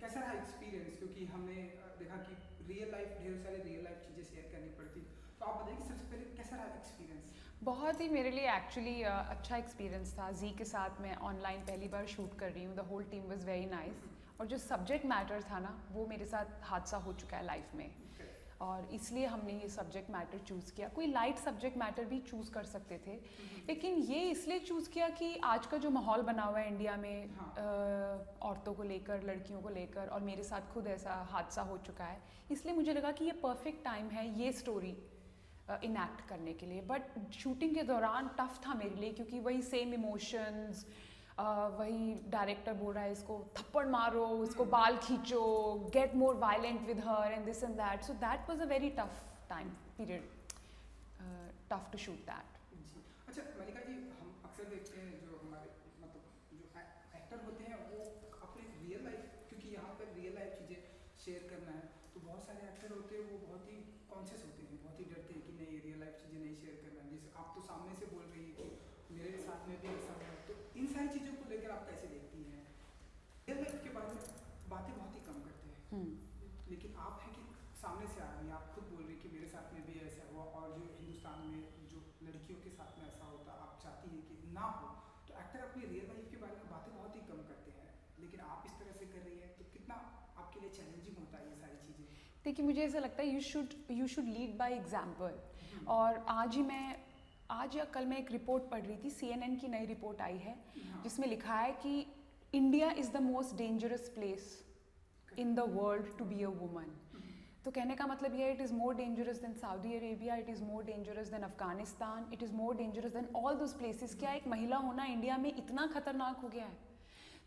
कैसा रहा एक्सपीरियंस, क्योंकि हमने देखा कि रियल लाइफ, ढेर सारे रियल लाइफ चीज़ें शेयर करनी पड़ती, तो आप बताइए कि सबसे पहले कैसा रहा एक्सपीरियंस? बहुत ही मेरे लिए एक्चुअली अच्छा एक्सपीरियंस था। जी के साथ मैं ऑनलाइन पहली बार शूट कर रही हूँ। The whole team was very nice. और जो सब्जेक्ट मैटर था ना, वो मेरे साथ हादसा हो चुका है लाइफ में, और इसलिए हमने ये सब्जेक्ट मैटर चूज़ किया। कोई लाइट सब्जेक्ट मैटर भी चूज़ कर सकते थे, लेकिन ये इसलिए चूज़ किया कि आज का जो माहौल बना हुआ है इंडिया में, हाँ। औरतों को लेकर, लड़कियों को लेकर, और मेरे साथ खुद ऐसा हादसा हो चुका है, इसलिए मुझे लगा कि ये परफेक्ट टाइम है ये स्टोरी इनैक्ट करने के लिए। बट शूटिंग के दौरान टफ था मेरे लिए, क्योंकि वही सेम इमोशंस, वही डायरेक्टर बोल रहा है इसको थप्पड़ मारो, इसको बाल खींचो, get more violent with her and this and that. So that was a very tough time period, tough to shoot that. जी। अच्छा मल्लिका जी, हम अक्सर देखते हैं जो हमारे मतलब जो एक्टर होते हैं वो अपने रियल लाइफ, क्योंकि यहाँ पर रियल लाइफ चीज़ें शेयर करना है, तो बहुत सारे एक्टर होते हैं वो बहुत ही कॉन्शियस होते हैं, बहुत ही डरते हैं कि नहीं रियल लाइफ चीज़ें नहीं शेयर करना है। जैसे आप तो सामने से बोल रही है कि मेरे साथ में भी ऐसा हुआ, तो इन सारी चीज़ों को लेकर आप कैसे देखती हैं? रियल लाइफ के बारे में बातें बहुत ही कम करते हैं, लेकिन आप हैं कि सामने से आ रही हैं, आप खुद बोल रही कि मेरे साथ में भी ऐसा हुआ, और जो हिंदुस्तान में जो लड़कियों के साथ में ऐसा होता आप चाहती हैं कि ना हो, तो एक्टर अपनी रियल लाइफ के बारे में बातें बहुत ही कम करते हैं, लेकिन आप इस तरह से कर रही हैं, तो कितना आपके लिए चैलेंजिंग होता है ये सारी चीज़ें? देखिए, मुझे ऐसा लगता है you should lead by example. और आज या कल मैं एक रिपोर्ट पढ़ रही थी, CNN की नई रिपोर्ट आई है, जिसमें लिखा है कि India is the most dangerous place in the world to be a woman. तो कहने का मतलब ये, it is more dangerous than Saudi Arabia, it is more dangerous than Afghanistan, it is more dangerous than all those places. क्या एक महिला होना India में इतना खतरनाक हो गया है?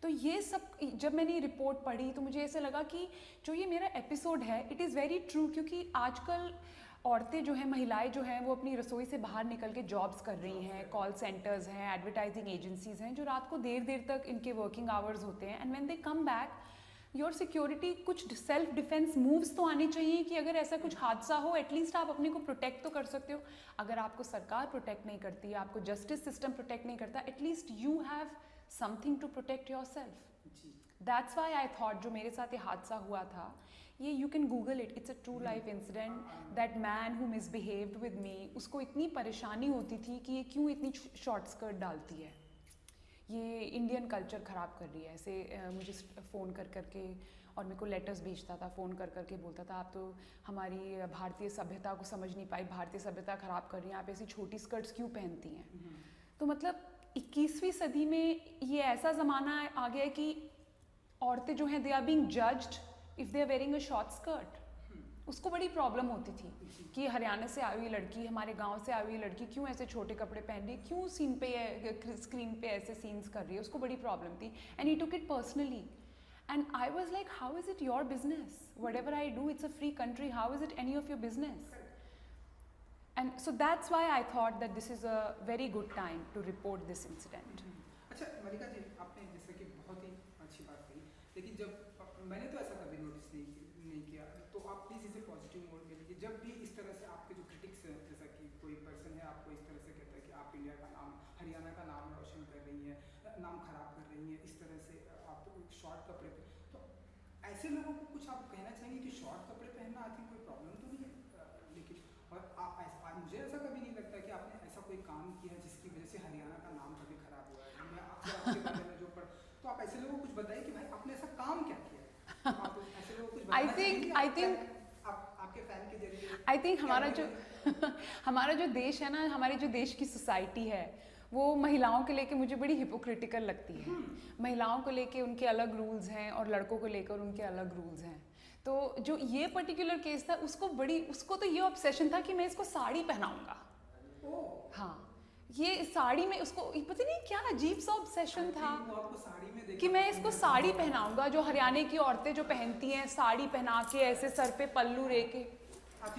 तो ये सब जब मैंने ये रिपोर्ट पढ़ी तो मुझे ऐसा लगा कि जो ये मेरा एपिसोड है इट इज़ वेरी ट्रू, क्योंकि आजकल औरतें जो हैं, महिलाएं जो हैं, वो अपनी रसोई से बाहर निकल के जॉब्स कर रही हैं, कॉल सेंटर्स हैं, एडवर्टाइजिंग एजेंसीज हैं, जो रात को देर देर तक इनके वर्किंग आवर्स होते हैं, and when they come back your security, कुछ सेल्फ डिफेंस मूव्स तो आने चाहिए कि अगर ऐसा कुछ हादसा हो एटलीस्ट आप अपने को प्रोटेक्ट तो कर सकते हो। अगर आपको सरकार प्रोटेक्ट नहीं करती, आपको जस्टिस सिस्टम प्रोटेक्ट नहीं करता, at least you have something to protect your self. That's why I thought जो मेरे साथ ये हादसा हुआ था, ये you can Google it, it's a true life incident. That man who misbehaved with me, उसको इतनी परेशानी होती थी कि ये क्यों इतनी शॉर्ट स्कर्ट डालती है, ये इंडियन कल्चर ख़राब कर रही है। ऐसे मुझे फ़ोन कर करके और मेरे को लेटर्स भेजता था, फ़ोन कर करके बोलता था आप तो हमारी भारतीय सभ्यता को समझ नहीं पाई, भारतीय सभ्यता ख़राब कर रही हैं, आप ऐसी छोटी स्कर्ट्स क्यों पहनती हैं। तो मतलब 21वीं सदी में ये ऐसा ज़माना आ गया है कि औरतें जो हैं they are being judged if they are wearing a short skirt. उसको बड़ी प्रॉब्लम होती थी कि हरियाणा से आई हुई लड़की, हमारे गांव से आई हुई लड़की क्यों ऐसे छोटे कपड़े पहन रही है, क्यों सीन पे स्क्रीन पे ऐसे सीन्स कर रही है, उसको बड़ी प्रॉब्लम थी, and he took it personally. And I was like, how is it your business? Whatever I do, it's a free country, how is it any of your business? And so that's why I thought that this is a very good time to report this incident. अच्छा मल्लिका जी, आपने जैसे कि बहुत ही अच्छी बात कही, लेकिन जब मैंने तो ऐसा कभी नोटिस नहीं किया, तो आप प्लीज़ इसे पॉजिटिव मोड में लीजिए। जब भी इस तरह से आपके जो क्रिटिक्स हैं, जैसा कि कोई पर्सन है आपको इस तरह से कहता है कि आप इंडिया का नाम, हरियाणा का नाम रोशन कर रही हैं, नाम खराब कर रही हैं, इस तरह से आप शॉर्ट कपड़े पे, तो ऐसे लोगों को कुछ आप कहना चाहेंगे कि शॉर्ट कपड़े पहनना आई थिंक कोई प्रॉब्लम तो नहीं है, लेकिन और आप मुझे ऐसा कभी नहीं लगता कि आपने ऐसा कोई काम किया है जिसकी वजह से हरियाणा का नाम कभी खराब हुआ है। मैं अक्सर आपके बारे में जो पढ़, तो आप ऐसे लोगों को कुछ बताइए कि भाई आपने ऐसा काम क्या किया है, आप ऐसे लोगों को कुछ बताना चाहेंगे? आपके फैन के जरिए आई थिंक हमारा जो देश है ना, हमारी जो देश की सोसाइटी है, वो महिलाओं के लेके मुझे बड़ी हिपोक्रिटिकल लगती है। महिलाओं को लेके उनके अलग रूल्स हैं और लड़कों को लेकर उनके अलग रूल्स हैं। तो जो ये पर्टिकुलर केस था, उसको तो ये ऑब्सेशन था कि मैं इसको साड़ी पहनाऊंगा। हाँ, ये साड़ी में उसको पता नहीं क्या अजीब सा ऑब्सेशन था कि मैं इसको साड़ी पहनाऊंगा, जो हरियाणा की औरतें जो पहनती हैं साड़ी पहना के ऐसे सर पे पल्लू रेके,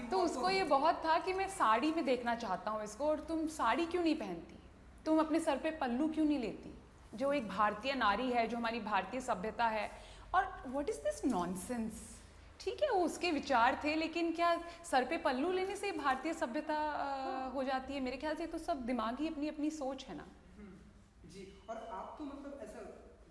तो उसको ये बहुत था कि मैं साड़ी में देखना चाहता हूँ इसको, और तुम साड़ी क्यों नहीं पहनती, तुम अपने सर पे पल्लू क्यों नहीं लेती, जो एक भारतीय नारी है, जो हमारी भारतीय सभ्यता है। और व्हाट इज़ दिस नॉनसेंस? ठीक है, वो उसके विचार थे, लेकिन क्या सर पे पल्लू लेने से भारतीय सभ्यता हो जाती है? मेरे ख्याल से तो सब दिमागी अपनी अपनी सोच है ना। जी, और आप तो मतलब ऐसा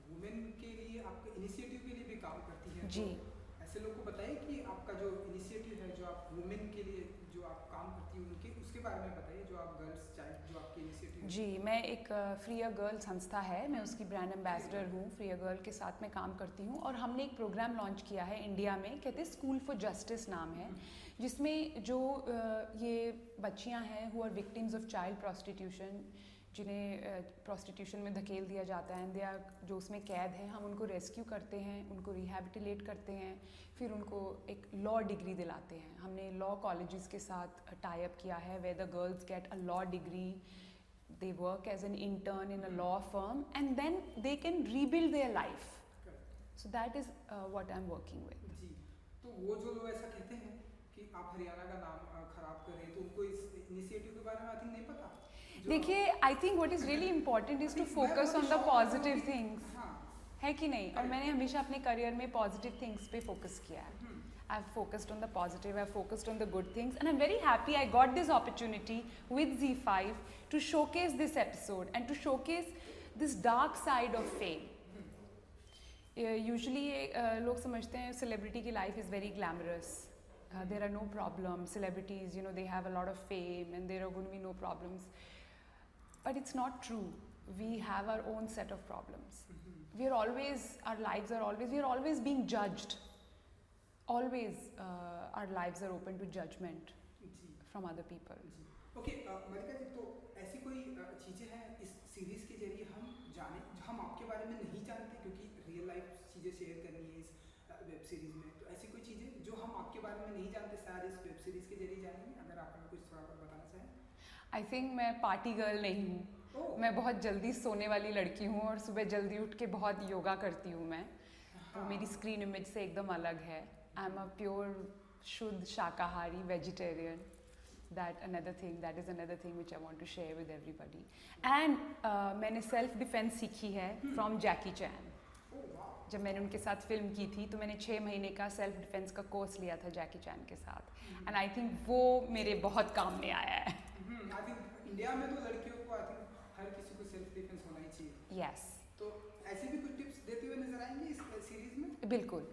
वुमेन के लिए, आपके इनिशिएटिव के लिए भी काम करती है, जी। तो ऐसे लोग को बताइए कि आपका जो इनिशिएटिव है, जो आप वुमेन के लिए जो आप काम करती हैं उनके, उसके बारे में बताइए, जो आप गर्ल्स चाइल्ड जो आपके इनिशिएटिव है। जी, मैं एक फ्री अ गर्ल संस्था है, मैं उसकी ब्रांड एम्बेसडर हूँ। फ्री अ गर्ल के साथ मैं काम करती हूँ और हमने एक प्रोग्राम लॉन्च किया है इंडिया में, कहते हैं स्कूल फॉर जस्टिस नाम है, जिसमें जो ये बच्चियाँ हैं who are victims of child prostitution, जिन्हें प्रोस्टिट्यूशन में धकेल दिया जाता है, दे आर, जो उसमें कैद है, हम उनको रेस्क्यू करते हैं, उनको रिहैबिलिटेट करते हैं, फिर उनको एक लॉ डिग्री दिलाते हैं। हमने लॉ कॉलेजेस के साथ टाई अप किया है, where the girls get a law degree, they work as an intern in a law firm and then they can rebuild their life. So that is what I'm working with. जी, तो वो जो लोग ऐसा कहते हैं कि आप हरियाणा का नाम खराब कर रहे हैं, तो उनको इस इनिशिएटिव के बारे में आई थिंक नहीं पता। देखिए, I think what is really important is to focus on the positive things, है कि नहीं? और मैंने हमेशा अपने करियर में पॉजिटिव थिंग्स पे फोकस किया है। I've focused on the positive, I've focused on the good things, and I'm very happy I got this opportunity with Z5 to showcase this episode and to showcase this dark side of fame. Usually लोग समझते हैं celebrity की life is very glamorous. There are no problems. Celebrities, you know, they have a lot of fame and there are going to be no problems. But it's not true. We have our own set of problems. We are always, our lives are always, we are always being judged. Always our lives are open to judgment from other people. Okay, Malika ji, तो ऐसी कोई चीज़ें हैं इस series के जरिए हम जाने, हम आपके बारे में नहीं जानते, क्योंकि रियल लाइफ चीज़ें शेयर करनी है इस वेब सीरीज़ में, तो ऐसी कोई चीज़ें जो हम आपके बारे में नहीं जानते शायद इस वेब सीरीज़ के जरिए जानेंगे, अगर आप हमें कुछ थोड़ा बहुत बताना चाहें। आई थिंक मैं पार्टी गर्ल नहीं हूँ, मैं बहुत जल्दी सोने वाली लड़की हूँ और सुबह जल्दी उठ के बहुत योगा करती हूँ मैं, तो मेरी स्क्रीन इमेज से एकदम अलग है। आई एम अ प्योर शुद्ध शाकाहारी vegetarian. That is another thing which I want to share with everybody. And मैंने self defense सीखी है from Jackie Chan. जब मैंने उनके साथ फिल्म की थी तो मैंने 6 महीने का सेल्फ डिफेंस का कोर्स लिया था जैकी चैन के साथ, एंड आई थिंक वो मेरे बहुत काम में आया है। आई थिंक इंडिया में तो लड़कियों को आई थिंक हर किसी को सेल्फ डिफेंस होना ही चाहिए। यस। तो ऐसे भी कुछ टिप्स देते हुए नजर आएंगे इस सीरीज में? बिल्कुल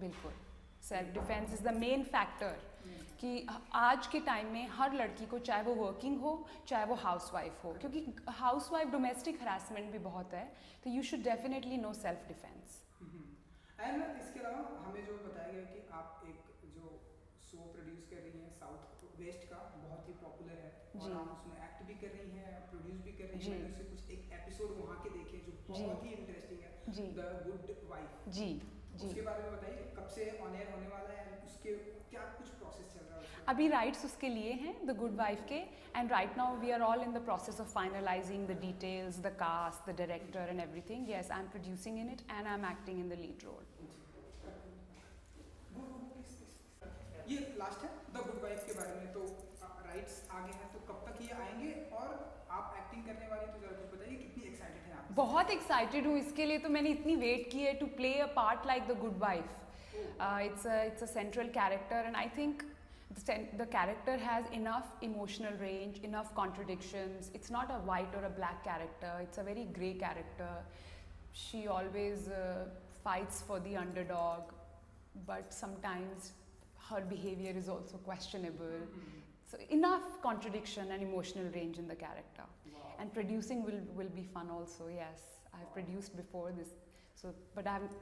बिल्कुल। Self defence is the main factor कि आज के टाइम में हर लड़की को, चाहे वो वर्किंग हो चाहे वो हाउसवाइफ हो, क्योंकि हाउसवाइफ डोमेस्टिक हरासमेंट भी बहुत है, तो you should definitely know self defence. And इसके अलावा हमें जो बताया गया कि आप एक जो शो प्रोड्यूस कर रही हैं साउथ वेस्ट का, बहुत ही पॉपुलर है, और आप उसमें एक्ट भी कर रही हैं, प्रोड्यूस भी कर रही हैं। मैंने उससे कुछ एक एपिसोड वहाँ के देखे जो बहुत ही इंटरेस्टिंग है, द गुड वाइफ। जी, उसके बारे में बताइए, कब से ऑन एयर होने वाला है, उसके क्या कुछ प्रोसेस चल रहा है? अभी राइट्स उसके लिए हैं द गुड वाइफ के, and right now we are all in the process of finalising the details, the cast, the director and everything. Yes, I am producing in it and I am acting in the lead role. ये last है the good wife के बारे में, तो rights आगे हैं, तो कब तक ये आएंगे और आप एक्टिंग करने वाली, तो जरा कुछ बताइए, कितनी एक्साइटेड हैं आप? बहुत एक्साइटेड हूँ इसके लिए, तो मैंने इतनी वेट की है to play a part like the good wife. It's a central character, and I think the character has enough emotional range, enough contradictions. It's not a white or a black character, it's a very grey character. She always fights for the underdog, but sometimes her behavior is also questionable. So enough contradiction and emotional range in the character. Wow. And producing will be fun also. Yes, I've produced before this, so but I'm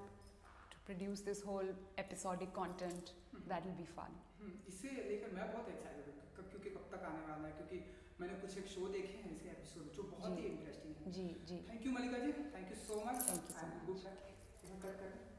produce this whole episodic content. That will be fun. इसे लेकर मैं बहुत excited हूँ, क्योंकि कब तक आने वाला है, क्योंकि मैंने कुछ एक शो देखे हैं इसके एपिसोड जो बहुत ही इंटरेस्टिंग है। जी जी। Thank you Malika ji, thank you so much. Thank you so much. Good luck.